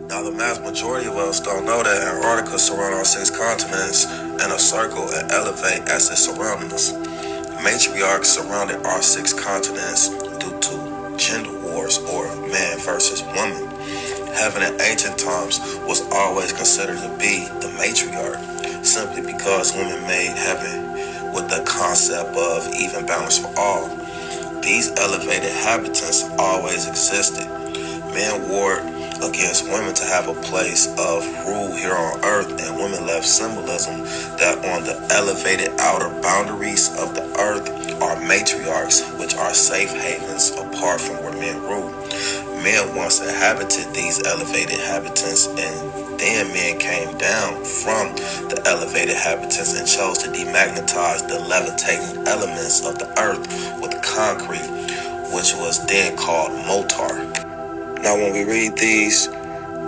Now, the vast majority of us don't know that Antarctica surrounds our 6 continents in a circle and elevate as it surrounding us. Matriarchs surrounded our 6 continents due to gender wars or man versus woman. Heaven in ancient times was always considered to be the matriarch, simply because women made heaven with the concept of even balance for all. These elevated habitants always existed. Men warred against women to have a place of rule here on earth, and women left symbolism that on the elevated outer boundaries of the earth are matriarchs, which are safe havens apart from where men rule. Men once inhabited these elevated habitants, and then men came down from the elevated habitants and chose to demagnetize the levitating elements of the earth with concrete, which was then called motar. Now, when we read these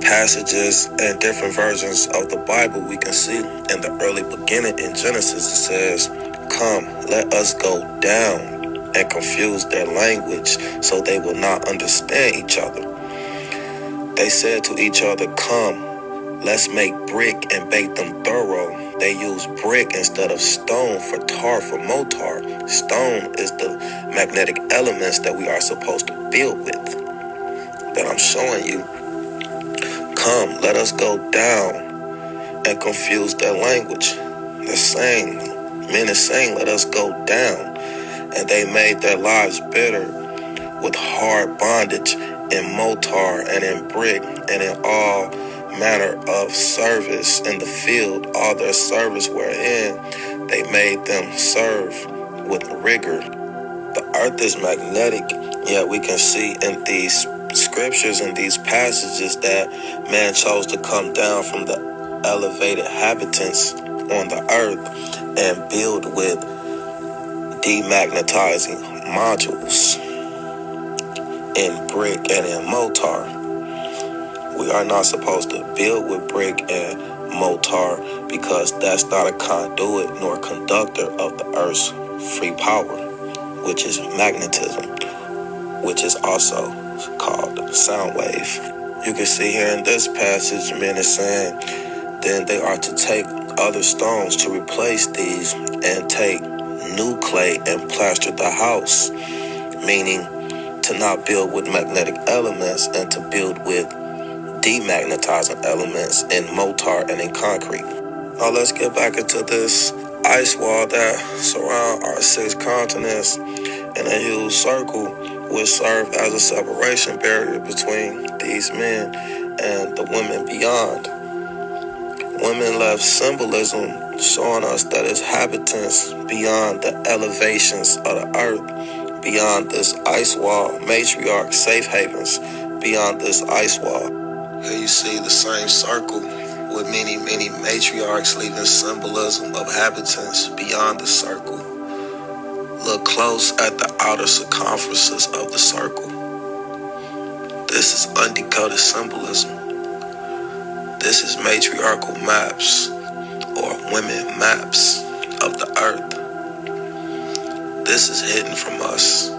passages and different versions of the Bible, we can see in the early beginning in Genesis, it says, "Come, let us go down and confuse their language so they will not understand each other." They said to each other, "Come, let's make brick and bake them thorough." They use brick instead of stone for tar for motar. Stone is the magnetic elements that we are supposed to build with, that I'm showing you. Come, let us go down and confuse their language. They're saying, men are saying, let us go down. And they made their lives bitter with hard bondage in motar and in brick and in all manner of service in the field. All their service wherein they made them serve with rigor. The earth is magnetic, yet we can see in these scriptures and these passages that man chose to come down from the elevated habitants on the earth and build with demagnetizing modules in brick and in motar. We are not supposed to build with brick and motar because that's not a conduit nor conductor of the earth's free power, which is magnetism, which is also called sound wave. You can see here in this passage, men is saying, then they are to take other stones to replace these and take new clay and plaster the house, meaning to not build with magnetic elements and to build with demagnetizing elements in motar and in concrete. Now let's get back into this ice wall that surround our 6 continents in a huge circle, which serve as a separation barrier between these men and the women beyond. Women left symbolism showing us that its habitants beyond the elevations of the earth, beyond this ice wall, matriarch safe havens beyond this ice wall. Here you see the same circle with many matriarchs leaving symbolism of habitants beyond the circle. Look close at the outer circumferences of the circle. This is undecoded symbolism. This is matriarchal maps or women maps of the earth. This is hidden from us.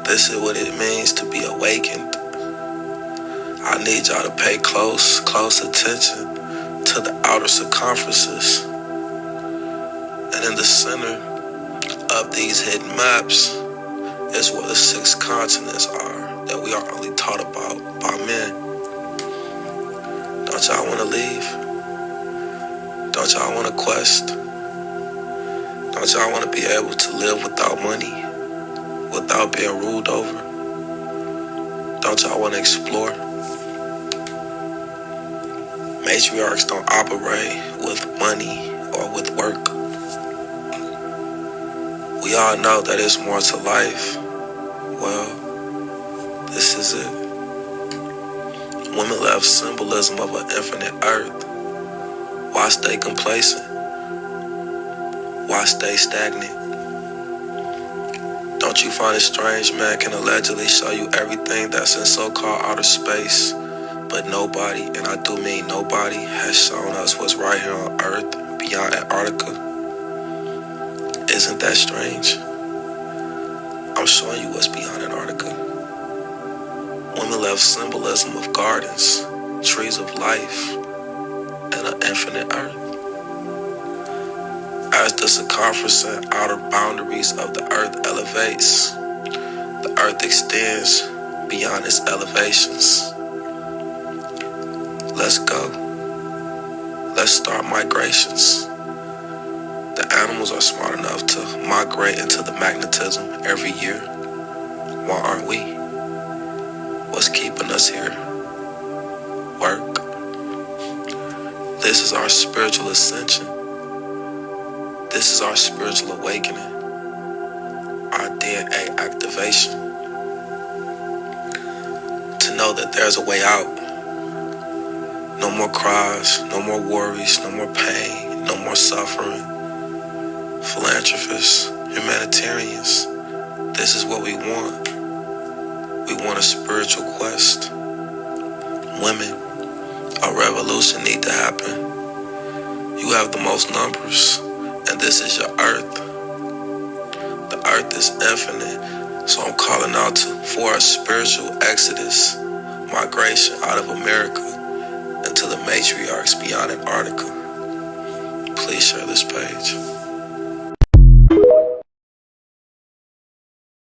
This is what it means to be awakened. I need y'all to pay close attention to the outer circumferences. And in the center of these hidden maps is where the 6 continents are that we are only taught about by men. Don't y'all want to leave? Don't y'all want to quest? Don't y'all want to be able to live without money, without being ruled over? Don't y'all want to explore? Matriarchs don't operate with money or with work. We all know that there's more to life. Well, this is it. Women left symbolism of an infinite earth. Why stay complacent? Why stay stagnant? Don't you find it strange man can allegedly show you everything that's in so-called outer space, but nobody, and I do mean nobody, has shown us what's right here on Earth beyond Antarctica? Isn't that strange? I'm showing you what's beyond Antarctica. Women left symbolism of gardens trees of life, and an infinite earth. As the circumference and outer boundaries of the earth elevates, the earth extends beyond its elevations. Let's go. Let's start migrations. The animals are smart enough to migrate into the magnetism every year. Why aren't we? What's keeping us here? Work. This is our spiritual ascension. This is our spiritual awakening. Our DNA activation. To know that there's a way out. No more cries, no more worries, no more pain, no more suffering. Philanthropists, humanitarians, this is what we want. We want a spiritual quest. Women, a revolution need to happen. You have the most numbers, and this is your earth. The earth is infinite, so I'm calling out for a spiritual exodus, migration out of America into the matriarchs beyond Antarctica. Please share this page.